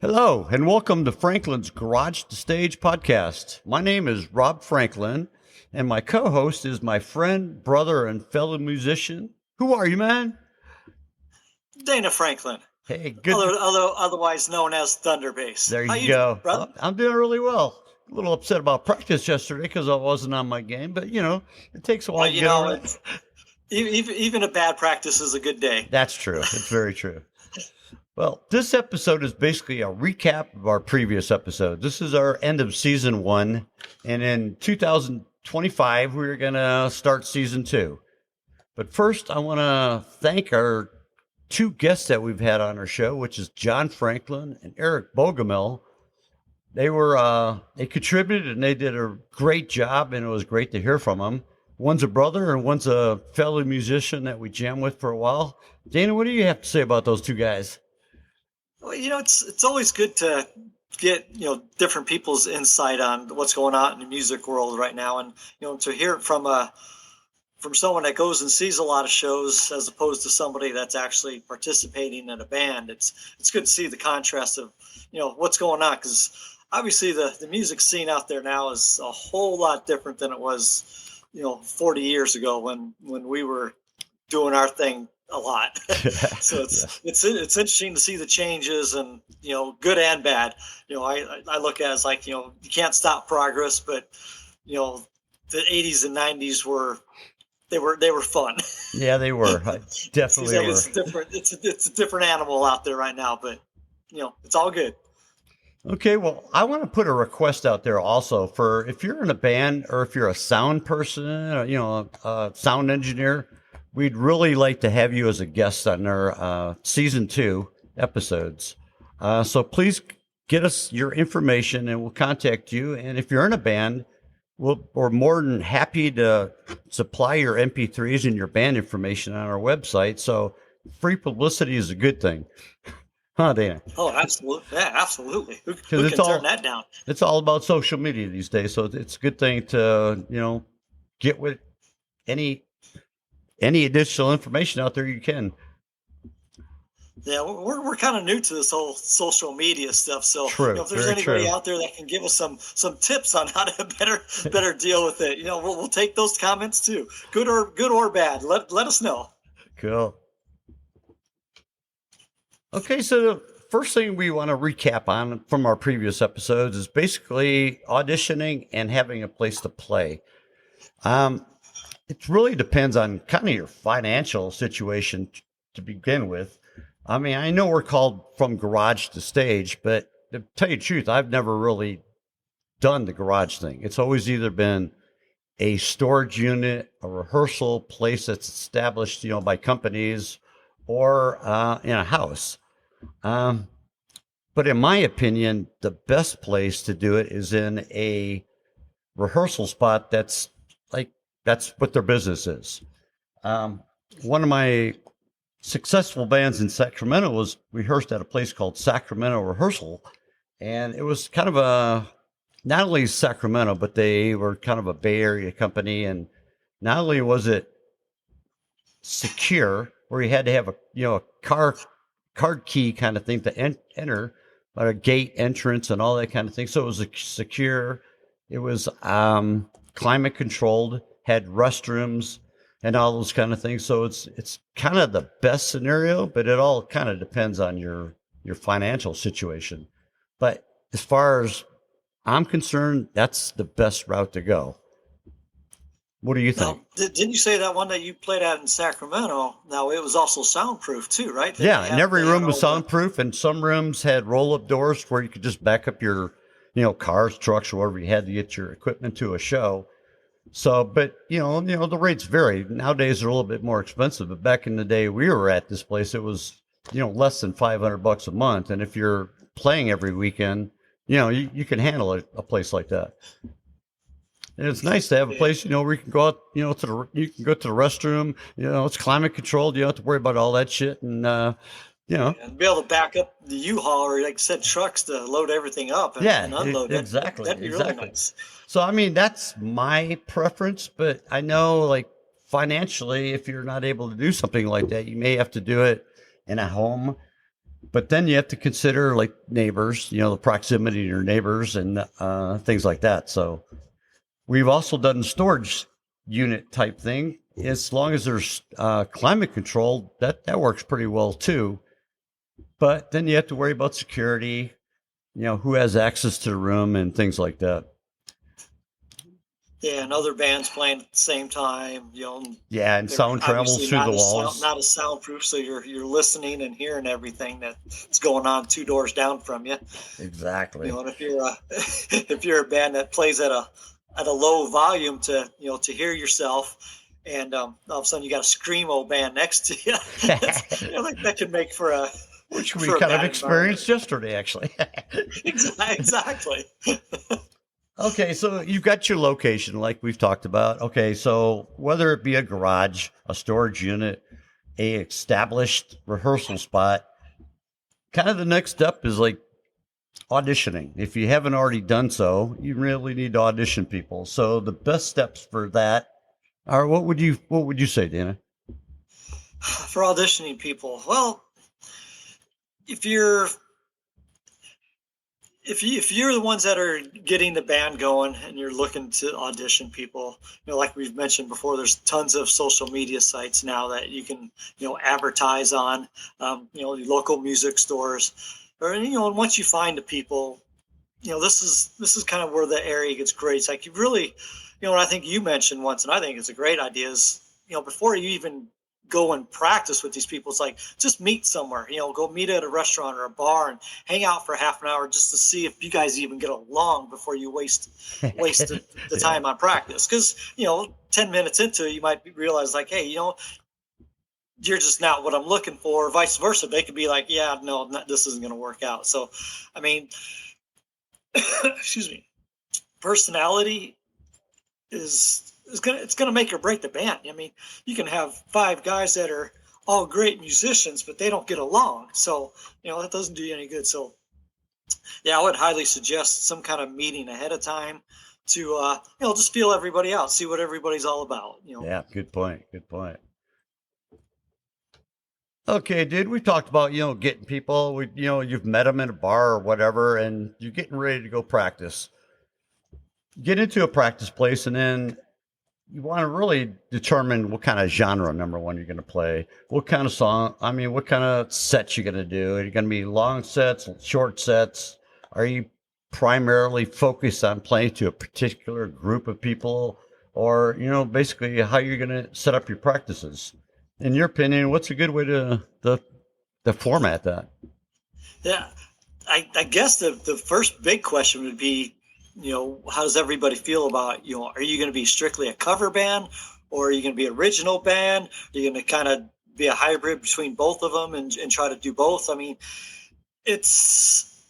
Hello, and welcome to Franklin's Garage to Stage podcast. My name is Rob Franklin, and my co-host is my friend, brother, and fellow musician. Who are you, man? Dana Franklin. Hey, good. Although otherwise known as Thunderbass. There How you go. Brother? I'm doing really well. A little upset about practice yesterday because I wasn't on my game, but it takes a while to get over it. Even a bad practice is a good day. That's true. It's very true. Well, this episode is basically a recap of our previous episode. This is our end of season 1, and in 2025, we're going to start season 2. But first, I want to thank our 2 guests that we've had on our show, which is John Franklin and Eric Bogomil. They contributed, and they did a great job, and it was great to hear from them. One's a brother, and one's a fellow musician that we jammed with for a while. Dana, what do you have to say about those 2 guys? Well, it's always good to get, different people's insight on what's going on in the music world right now. And, to hear it from someone that goes and sees a lot of shows as opposed to somebody that's actually participating in a band. It's good to see the contrast of, what's going on. Because obviously the music scene out there now is a whole lot different than it was, 40 years ago when we were doing our thing a lot. So it's interesting to see the changes, and good and bad. I look at it as like, you can't stop progress, but the 80s and 90s were fun. Yeah, they were. Definitely were. It's different. It's a different animal out there right now, but it's all good. Okay, well, I want to put a request out there also for if you're in a band or if you're a sound person, or, a sound engineer. We'd really like to have you as a guest on our season 2 episodes. So please get us your information and we'll contact you. And if you're in a band, we're more than happy to supply your MP3s and your band information on our website. So free publicity is a good thing. Huh, Dana? Oh, absolutely. Yeah, absolutely. Who can turn that down? It's all about social media these days. So it's a good thing to, get with any additional information out there you can. Yeah, we're kind of new to this whole social media stuff. So true, if there's anybody out there that can give us some tips on how to better deal with it, we'll take those comments too. Good or bad. Let us know. Cool. Okay, so the first thing we want to recap on from our previous episodes is basically auditioning and having a place to play. It really depends on kind of your financial situation to begin with. I mean, I know we're called from garage to stage, but to tell you the truth, I've never really done the garage thing. It's always either been a storage unit, a rehearsal place that's established, by companies, or in a house. But in my opinion, the best place to do it is in a rehearsal spot that's what their business is. One of my successful bands in Sacramento was rehearsed at a place called Sacramento Rehearsal. And it was kind of not only Sacramento, but they were kind of a Bay Area company. And not only was it secure, where you had to have a card key kind of thing to enter, but a gate entrance and all that kind of thing. So it was secure. It was climate controlled, had restrooms and all those kind of things. So it's kind of the best scenario, but it all kind of depends on your financial situation. But as far as I'm concerned, that's the best route to go. What do you think? Now, didn't you say that one that you played at in Sacramento? Now, it was also soundproof too, right? Yeah, and every room was soundproof, and some rooms had roll-up doors where you could just back up your, cars, trucks, or whatever you had to get your equipment to a show. So, but, the rates vary. Nowadays, they're a little bit more expensive, but back in the day we were at this place, it was, less than $500 a month. And if you're playing every weekend, you can handle a place like that. And it's nice to have a place, where you can go out, you can go to the restroom, it's climate controlled. You don't have to worry about all that shit. And, And be able to back up the U-Haul or, like I said, trucks to load everything up and unload it. Exactly. That'd be really nice. So, I mean, that's my preference, but I know, like, financially, if you're not able to do something like that, you may have to do it in a home. But then you have to consider, like, neighbors, the proximity to your neighbors and things like that. So we've also done storage unit type thing. As long as there's climate control, that works pretty well too. But then you have to worry about security, who has access to the room and things like that. Yeah, and other bands playing at the same time, Yeah, and sound travels through the walls. Not as soundproof, so you're listening and hearing everything that's going on 2 doors down from you. Exactly. And if you're if you're a band that plays at a low volume to hear yourself, and all of a sudden you got a screamo band next to you, that could make for a which we kind of experienced yesterday, actually. Exactly. Okay, so you've got your location like we've talked about. Okay, so whether it be a garage, a storage unit, a established rehearsal spot, kind of the next step is like auditioning. If you haven't already done so, you really need to audition people. So the best steps for that are what would you say, Dana? For auditioning people, well, if you're the ones that are getting the band going and you're looking to audition people, like we've mentioned before, there's tons of social media sites now that you can, advertise on, local music stores, or, and once you find the people, this is kind of where the area gets great. It's like you really, what I think you mentioned once, and I think it's a great idea is, before you even go and practice with these people, it's like just meet somewhere, go meet at a restaurant or a bar and hang out for half an hour just to see if you guys even get along before you waste the time on practice. Because 10 minutes into it, you might realize like, hey, you're just not what I'm looking for. Vice versa, they could be like, yeah, no, this isn't going to work out. So I mean, excuse me, personality it's gonna make or break the band. I mean, you can have 5 guys that are all great musicians, but they don't get along. So that doesn't do you any good. So yeah, I would highly suggest some kind of meeting ahead of time to just feel everybody out, see what everybody's all about. Yeah, good point. Good point. Okay, dude, we talked about, getting people, you've met them in a bar or whatever, and you're getting ready to go practice. Get into a practice place, and then you want to really determine what kind of genre, number one, you're going to play, what kind of song, what kind of sets you're going to do. Are you going to be long sets, short sets? Are you primarily focused on playing to a particular group of people, or, basically how you're going to set up your practices? In your opinion, what's a good way to format that? Yeah, I guess the first big question would be, how does everybody feel about, are you going to be strictly a cover band, or are you going to be an original band? Are you going to kind of be a hybrid between both of them and try to do both? I mean, it's,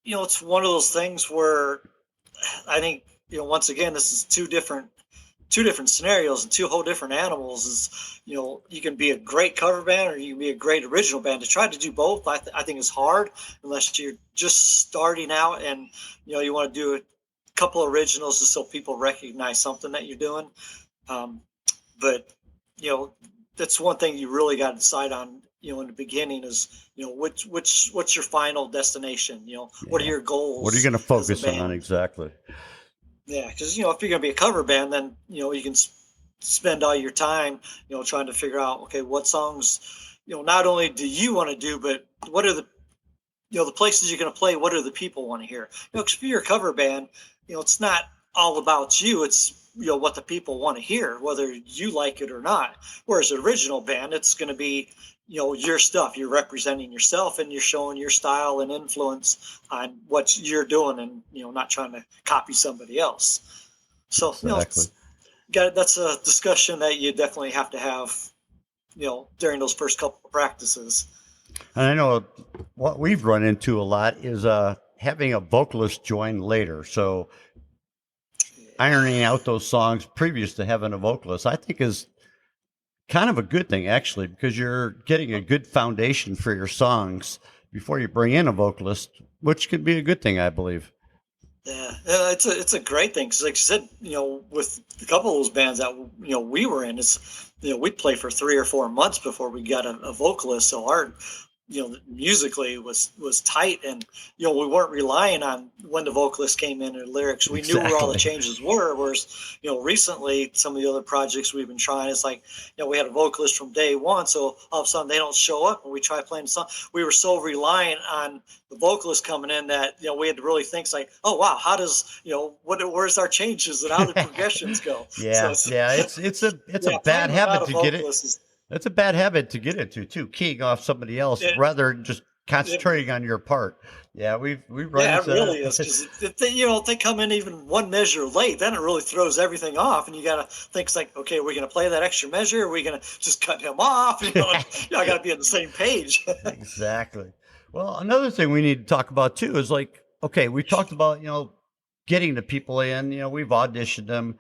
it's one of those things where I think, once again, this is two different scenarios and 2 whole different animals. Is you can be a great cover band or you can be a great original band. To try to do both, I think is hard unless you're just starting out and you want to do a couple originals just so people recognize something that you're doing. But that's one thing you really got to decide on. In the beginning is what's your final destination? What are your goals? What are you going to focus on exactly? Yeah, because if you're going to be a cover band, then you can spend all your time trying to figure out, okay, what songs not only do you want to do, but what are the the places you're going to play, what do the people want to hear? Because if you're a cover band, it's not all about you. It's what the people want to hear, whether you like it or not. Whereas an original band, it's going to be your stuff. You're representing yourself and you're showing your style and influence on what you're doing, and not trying to copy somebody else. So exactly. That's a discussion that you definitely have to have during those first couple of practices. And I know what we've run into a lot is having a vocalist join later. So ironing out those songs previous to having a vocalist, I think is kind of a good thing, actually, because you're getting a good foundation for your songs before you bring in a vocalist, which could be a good thing, I believe. Yeah, it's a great thing, because like you said, with a couple of those bands that we were in, we'd play for 3 or 4 months before we got a vocalist. So our musically was tight, and we weren't relying on when the vocalist came in or lyrics. We knew where all the changes were. Whereas recently, some of the other projects we've been trying, it's like we had a vocalist from day one, so all of a sudden they don't show up, and we try playing the song. We were so reliant on the vocalist coming in that we had to really think, it's like, oh wow, how does where's our changes and how the progressions go? Yeah, so it's a bad habit to get it. That's a bad habit to get into too, keying off somebody else rather than just concentrating on your part. Yeah, we've run it really is, because if they come in even one measure late, then it really throws everything off, and you got to think, it's like, okay, are we going to play that extra measure? Are we going to just cut him off? I got to be on the same page. Exactly. Well, another thing we need to talk about too is, like, okay, we talked about getting the people in. We've auditioned them.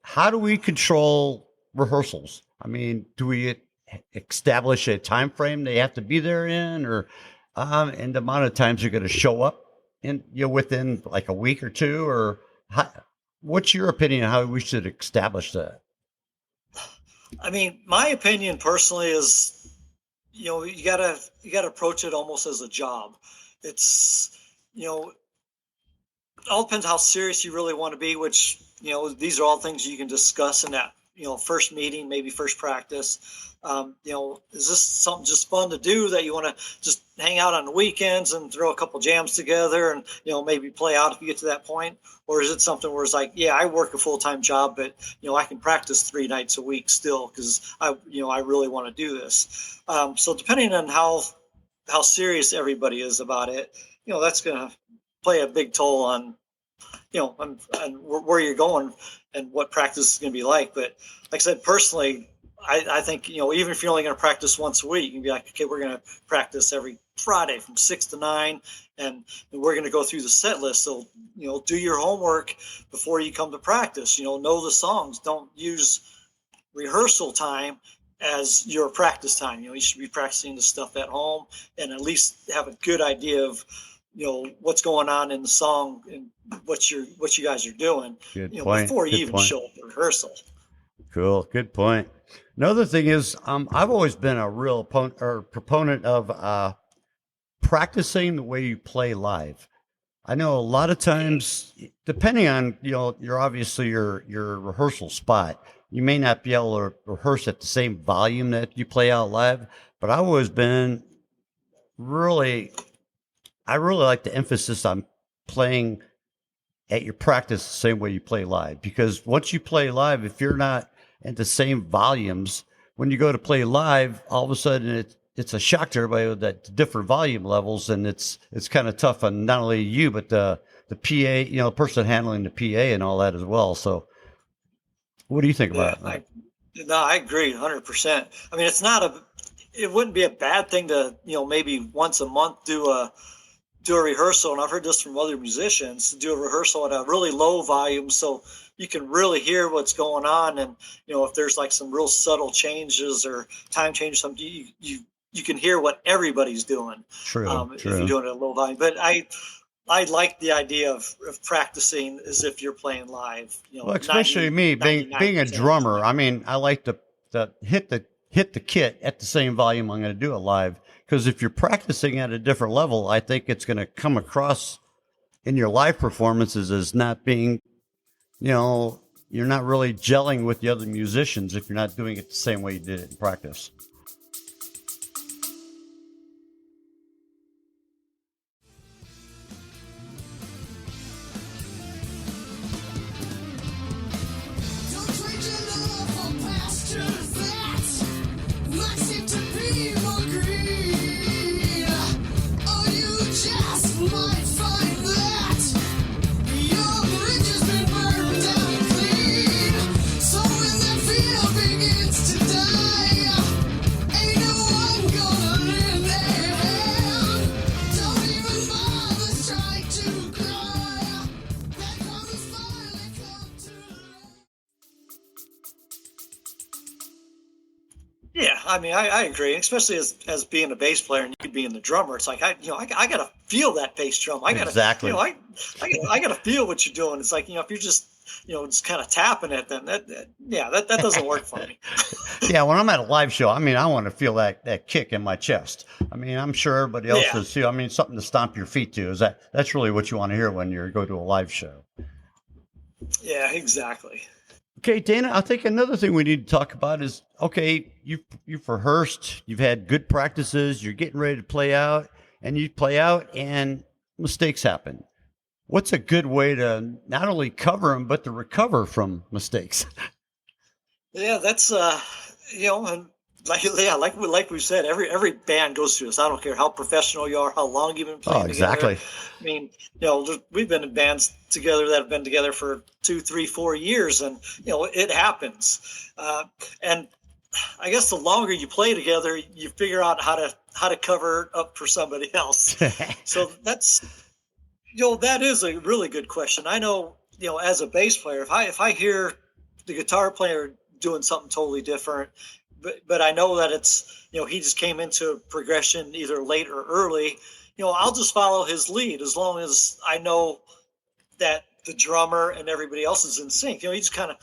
How do we control rehearsals? I mean, do we establish a time frame they have to be there in, or and the amount of times you're going to show up in within like a week or two, or what's your opinion on how we should establish that? I mean, my opinion personally is, you gotta approach it almost as a job. It's it all depends how serious you really want to be, which these are all things you can discuss in that first meeting, maybe first practice. Is this something just fun to do that you want to just hang out on the weekends and throw a couple jams together and maybe play out if you get to that point? Or is it something where it's like, yeah, I work a full-time job, but I can practice 3 nights a week still, because I really want to do this. So depending on how serious everybody is about it, that's going to play a big toll on on where you're going and what practice is going to be like. But like I said, personally, I think, even if you're only going to practice once a week, you can be like, okay, we're going to practice every Friday from 6 to 9, and we're going to go through the set list. So, do your homework before you come to practice, know the songs. Don't use rehearsal time as your practice time. You should be practicing the stuff at home and at least have a good idea of what's going on in the song and what you guys are doing. Good point. Before you even show up for rehearsal. Cool. Good point. Another thing is, I've always been a real proponent of practicing the way you play live. I know a lot of times, depending on you're obviously your rehearsal spot, you may not be able to rehearse at the same volume that you play out live. But I've always been I really like the emphasis on playing at your practice the same way you play live, because once you play live, if you're not at the same volumes, when you go to play live, all of a sudden it's a shock to everybody with that different volume levels, and it's kind of tough on not only you but the PA, the person handling the PA and all that as well. So, what do you think about that? I agree 100%. I mean, it wouldn't be a bad thing to maybe once a month do a rehearsal, and I've heard this from other musicians, do a rehearsal at a really low volume so you can really hear what's going on, and if there's like some real subtle changes or time changes, something you can hear what everybody's doing. True. If you're doing it at a low volume. But I like the idea of practicing as if you're playing live. Well, especially me being a drummer. I mean, I like to hit the kit at the same volume I'm going to do it live. Because if you're practicing at a different level, I think it's going to come across in your live performances as not being, you're not really gelling with the other musicians if you're not doing it the same way you did it in practice. I mean, I agree, especially as being a bass player and you being the drummer. It's like I gotta feel that bass drum. I gotta, Exactly. I gotta feel what you're doing. It's like, if you're just, just kind of tapping it, then that doesn't work for me. Yeah, when I'm at a live show, I mean, I want to feel that kick in my chest. I mean, I'm sure everybody else Yeah. does too. I mean, something to stomp your feet to. That's really what you want to hear when you go to a live show. Yeah, exactly. Okay, Dana, I think another thing we need to talk about is, okay, you've rehearsed, you've had good practices, you're getting ready to play out, and you play out and mistakes happen. What's a good way to not only cover them, but to recover from mistakes? Yeah, that's and like we said, every band goes through this. I don't care how professional you are, how long you've been Oh, playing exactly. together. I mean, we've been in bands together that have been together for 2, 3, 4 years, and it happens. And I guess the longer you play together, you figure out how to cover up for somebody else. So that is a really good question. I know, as a bass player, if I hear the guitar player doing something totally different, but I know that it's, he just came into progression either late or early, I'll just follow his lead as long as I know that the drummer and everybody else is in sync. You just kind of,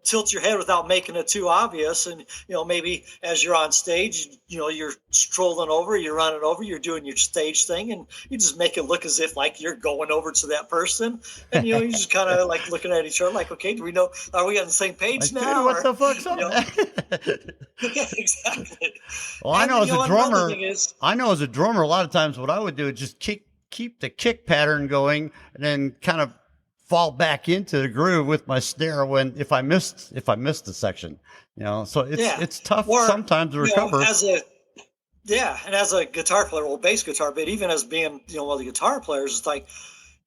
tilt your head without making it too obvious. And, maybe as you're on stage, you're strolling over, you're running over, you're doing your stage thing, and you just make it look as if like you're going over to that person. And, you just kind of like looking at each other like, okay, do we know, are we on the same page Like, now? dude, what the fuck's up? Yeah, exactly. Well, I know as a drummer, a lot of times what I would do is just keep the kick pattern going and then kind of fall back into the groove with my snare if I missed the section, so it's tough sometimes to recover. And as a guitar player, well, bass guitar, but even as being, one of the guitar players, it's like,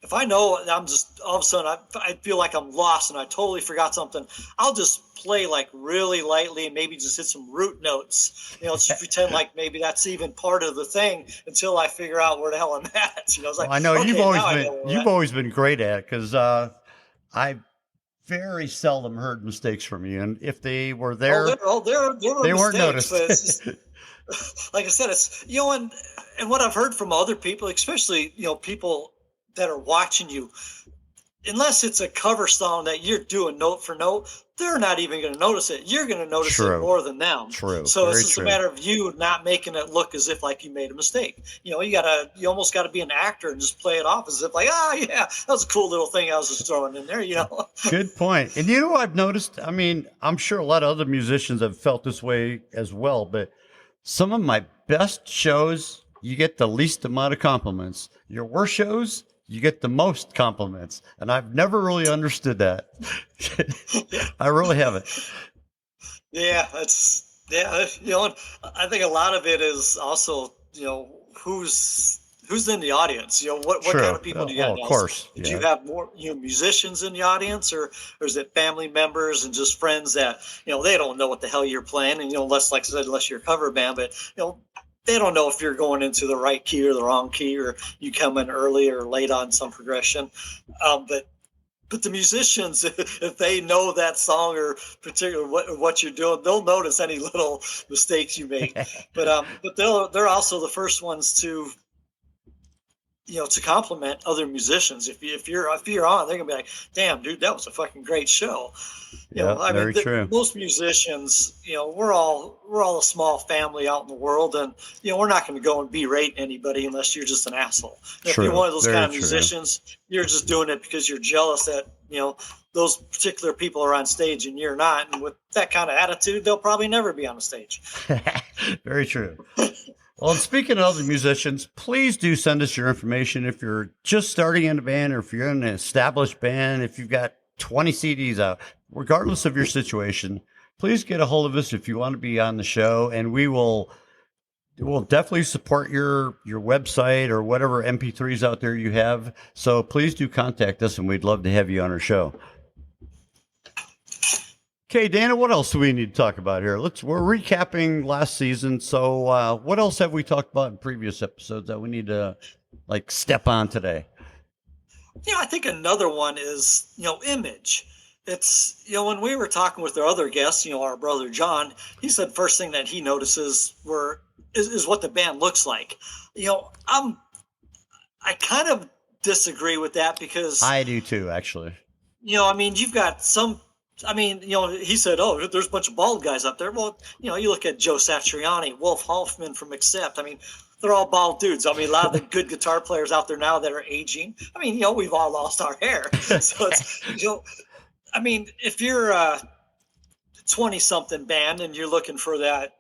if I know I'm just all of a sudden I feel like I'm lost and I totally forgot something, I'll just play like really lightly and maybe just hit some root notes. Just pretend like maybe that's even part of the thing until I figure out where the hell I'm at. It's like, well, I know okay, you've always been great at it, because I very seldom heard mistakes from you, and if they were there, they weren't noticed. But it's just, like I said, it's and what I've heard from other people, especially people that are watching you, unless it's a cover song that you're doing note for note, they're not even going to notice it. You're going to notice it more than them. True. So it's just a matter of you not making it look as if like you made a mistake. You almost got to be an actor and just play it off as if like, yeah, that was a cool little thing I was just throwing in there. Good point. And what I've noticed, I mean, I'm sure a lot of other musicians have felt this way as well, but some of my best shows, you get the least amount of compliments. Your worst shows, you get the most compliments. And I've never really understood that. I really haven't. Yeah, and I think a lot of it is also, who's in the audience? What kind of people do you have? Of course. Do you have more musicians in the audience, or is it family members and just friends that they don't know what the hell you're playing, and unless, like I said, unless you're a cover band, but they don't know if you're going into the right key or the wrong key, or you come in early or late on some progression. But the musicians, if they know that song or particular what you're doing, they'll notice any little mistakes you make. But they're also the first ones to to compliment other musicians. If you're on, they're gonna be like, "Damn, dude, that was a fucking great show." Very true. Most musicians, we're all a small family out in the world, and we're not going to go and berate anybody unless you're just an asshole. If you're one of those kind of musicians, you're just doing it because you're jealous that those particular people are on stage and you're not. And with that kind of attitude, they'll probably never be on the stage. Very true. Well, and speaking of other musicians, please do send us your information if you're just starting in a band, or if you're in an established band, if you've got 20 CDs out, regardless of your situation, please get a hold of us if you want to be on the show, and we'll definitely support your website or whatever MP3s out there you have. So please do contact us, and we'd love to have you on our show. Okay, Dana, what else do we need to talk about here? We're recapping last season. So what else have we talked about in previous episodes that we need to step on today? I think another one is, image. it's, when we were talking with our other guests, our brother John, he said first thing that he notices is what the band looks like. I kind of disagree with that because, I do too, actually. I mean, you've got some. I mean, he said, "Oh, there's a bunch of bald guys up there." Well, you look at Joe Satriani, Wolf Hoffman from Accept. I mean, they're all bald dudes. I mean, a lot of the good guitar players out there now that are aging. I mean, we've all lost our hair, so it's I mean, if you're a 20-something band and you're looking for that,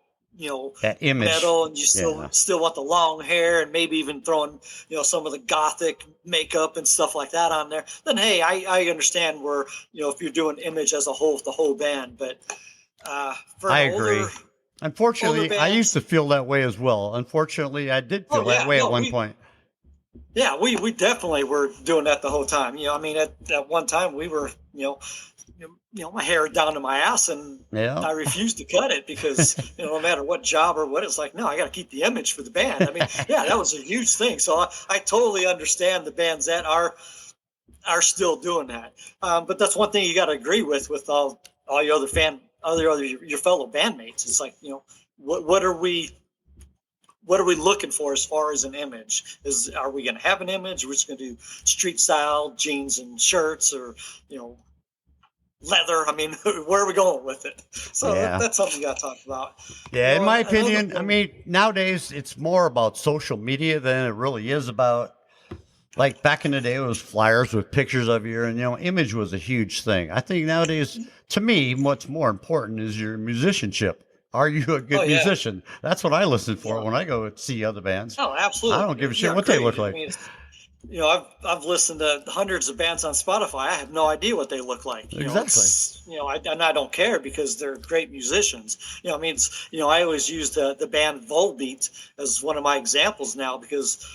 That image. metal, and you Yeah. still want the long hair and maybe even throwing, some of the gothic makeup and stuff like that on there, then hey, I understand where, if you're doing image as a whole with the whole band. But for I an agree. older Unfortunately, I used bands, to feel that way as well. Unfortunately, I did feel oh that yeah, way at no, one point. we definitely were doing that the whole time. I mean, at one time we were, my hair down to my ass, and Yeah. I refused to cut it because no matter what job or what, it's like, no, I got to keep the image for the band. I mean, yeah, that was a huge thing. So I totally understand the bands that are still doing that. But that's one thing you got to agree with all your other your fellow bandmates. It's like, what are we looking for as far as an image? Are we going to have an image? We're just going to do street style jeans and shirts, or leather. I mean, where are we going with it? So Yeah. that's something you got to talk about. Yeah, in my Another opinion, I thing- mean, nowadays it's more about social media than it really is about, like, back in the day, it was flyers with pictures of you, and image was a huge thing. I think nowadays, to me, what's more important is your musicianship. Are you a good Oh, yeah. musician? That's what I listen for Yeah. when I go see other bands. Oh, absolutely. I don't give a shit Yeah, what they great. look like. I mean, I've listened to hundreds of bands on Spotify. I have no idea what they look like. Exactly. And I don't care because they're great musicians. I mean, I always use the band Volbeat as one of my examples now because,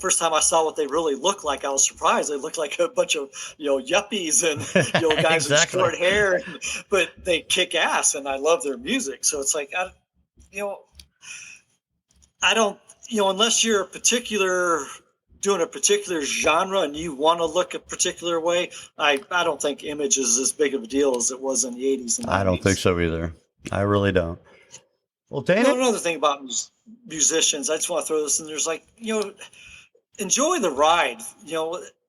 first time I saw what they really looked like, I was surprised. They looked like a bunch of, yuppies and, guys Exactly. with short hair, but they kick ass, and I love their music. So it's like, I don't, unless you're doing a particular genre and you want to look a particular way, I don't think image is as big of a deal as it was in the 80s and 90s. I don't think so either. I really don't. Well, Dana, Another thing about musicians, I just want to throw this in. There's like, enjoy the ride.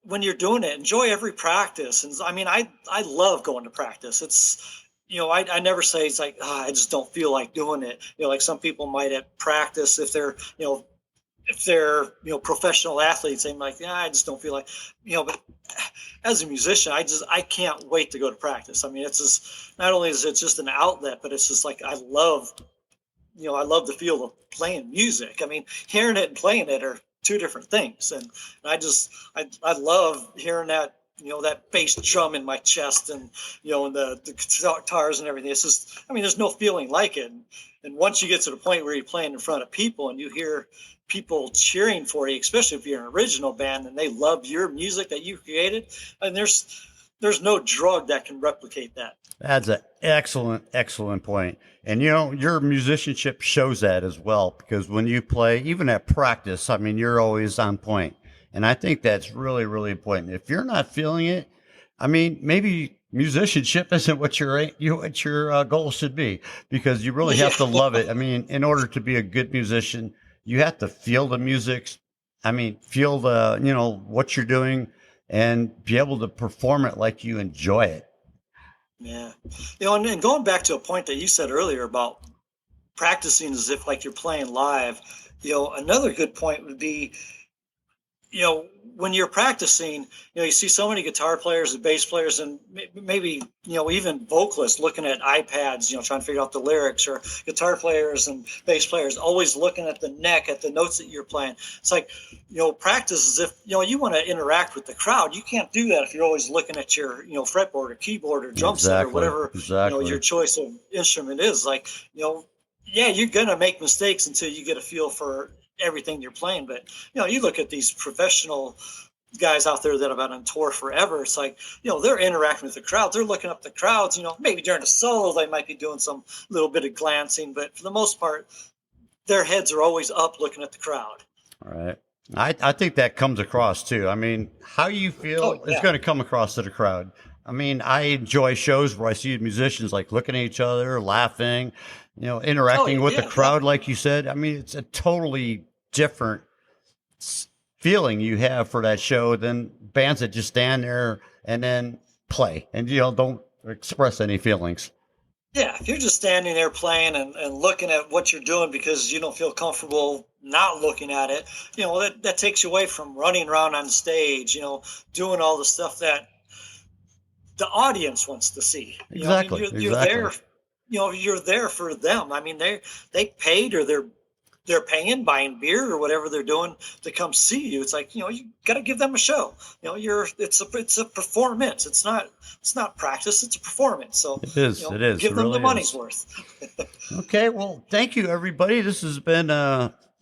When you're doing it, enjoy every practice. And I mean, I love going to practice. It's, I never say it's like, I just don't feel like doing it. Like some people might at practice, if they're, professional athletes, they might, yeah, I just don't feel like, but as a musician, I can't wait to go to practice. I mean, it's just, not only is it just an outlet, but it's just like, I love the feel of playing music. I mean, hearing it and playing it are two different things. And I love hearing that, that bass drum in my chest, and, and the guitars and everything. It's just, I mean, there's no feeling like it. And once you get to the point where you're playing in front of people and you hear people cheering for you, especially if you're an original band and they love your music that you created, and there's no drug that can replicate that. that's an excellent point. And, your musicianship shows that as well, because when you play, even at practice, I mean, you're always on point. And I think that's really, really important. If you're not feeling it, I mean, maybe musicianship isn't what your goal should be, because you really have to love it. I mean, in order to be a good musician, you have to feel the music. I mean, feel the, what you're doing, and be able to perform it like you enjoy it. Yeah. And going back to a point that you said earlier about practicing as if like you're playing live, another good point would be, when you're practicing, you see so many guitar players and bass players and maybe, even vocalists looking at iPads, trying to figure out the lyrics, or guitar players and bass players always looking at the neck, at the notes that you're playing. It's like, practice as if, you want to interact with the crowd. You can't do that if you're always looking at your, fretboard or keyboard or drum set or whatever, your choice of instrument is. Like, yeah, you're going to make mistakes until you get a feel for everything you're playing. But you look at these professional guys out there that have been on tour forever. It's like, they're interacting with the crowd, they're looking up the crowds. Maybe during a solo they might be doing some little bit of glancing, but for the most part their heads are always up looking at the crowd. All right. I think that comes across too. I mean, how you feel is going to come across to the crowd. I mean, I enjoy shows where I see musicians like looking at each other, laughing, interacting with the yeah, yeah. crowd, like you said. I mean, it's a totally different feeling you have for that show than bands that just stand there and then play and, don't express any feelings. Yeah, if you're just standing there playing and looking at what you're doing because you don't feel comfortable not looking at it, that takes you away from running around on stage, doing all the stuff that the audience wants to see. I mean, Exactly. you're Exactly. there, you're there for them. I mean, they paid, or they're paying, buying beer or whatever they're doing to come see you. It's like, you got to give them a show. It's a performance. It's not practice. It's a performance. So, It is. It is. It give them the really money's is. worth. Okay. Well, thank you, everybody. This has been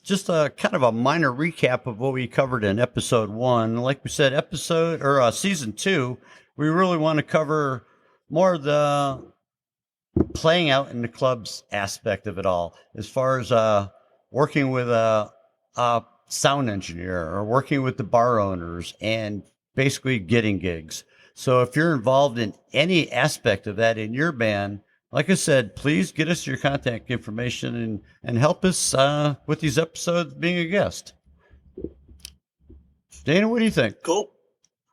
just a kind of a minor recap of what we covered in episode 1. Like we said, season 2, we really want to cover more of the playing out in the clubs aspect of it all, as far as working with a sound engineer or working with the bar owners and basically getting gigs. So if you're involved in any aspect of that in your band, like I said, please get us your contact information and help us with these episodes being a guest. Dana, what do you think? Cool.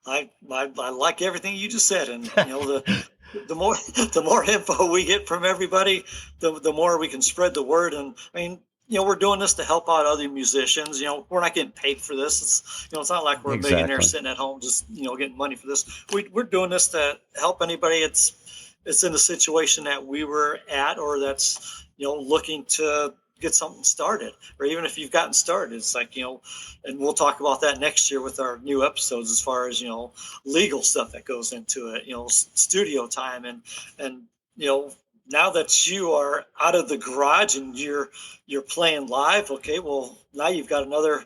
I like everything you just said, and the more the more info we get from everybody, the more we can spread the word. And I mean, we're doing this to help out other musicians. We're not getting paid for this. It's not like we're a millionaire Exactly. sitting at home just getting money for this. We're doing this to help anybody it's in the situation that we were at, or that's looking to get something started, or even if you've gotten started. It's like, and we'll talk about that next year with our new episodes, as far as legal stuff that goes into it, studio time, and now that you are out of the garage and you're playing live. Okay, well, now you got another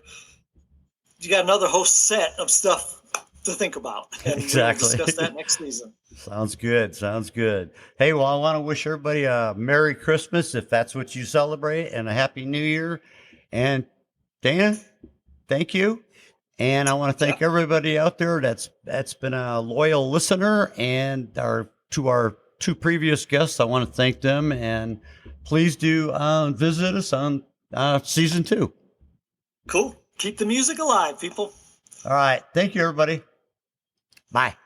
whole set of stuff to think about, and Exactly. we'll discuss that next season. Sounds good. Sounds good. Hey, well, I want to wish everybody a Merry Christmas if that's what you celebrate, and a Happy New Year. And Dana, thank you. And I want to thank everybody out there that's been a loyal listener, and our two previous guests. I want to thank them, and please do visit us on season 2. Cool. Keep the music alive, people. All right. Thank you, everybody. Bye.